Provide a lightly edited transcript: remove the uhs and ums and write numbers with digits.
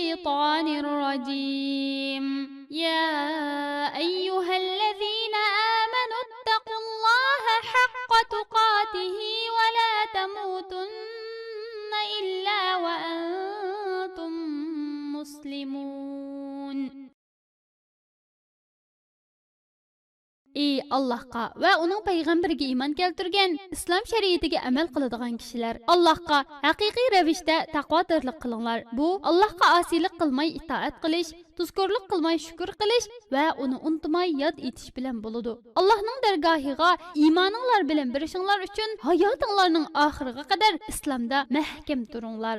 الشيطان الرجيم. يا أيها الذين آمنوا اتقوا الله حق تقاته ولا تموتن إلا وأنتم مسلمون. Ey Allahqa va uning payg'ambariga iymon keltirgan, islom shariatiga amal qiladigan kishilar, Allohga haqiqiy ravishda taqvodorlik qilinglar. Bu Allohga osiylik qilmay itoat qilish, tuzkorlik qilmay shukr qilish va uni unutmay yod etish bilan bo'ladi. Allohning dargohiga iymoninglar bilan birishinglar uchun hayotinglarning oxiriga qadar islomda mahkam turinglar.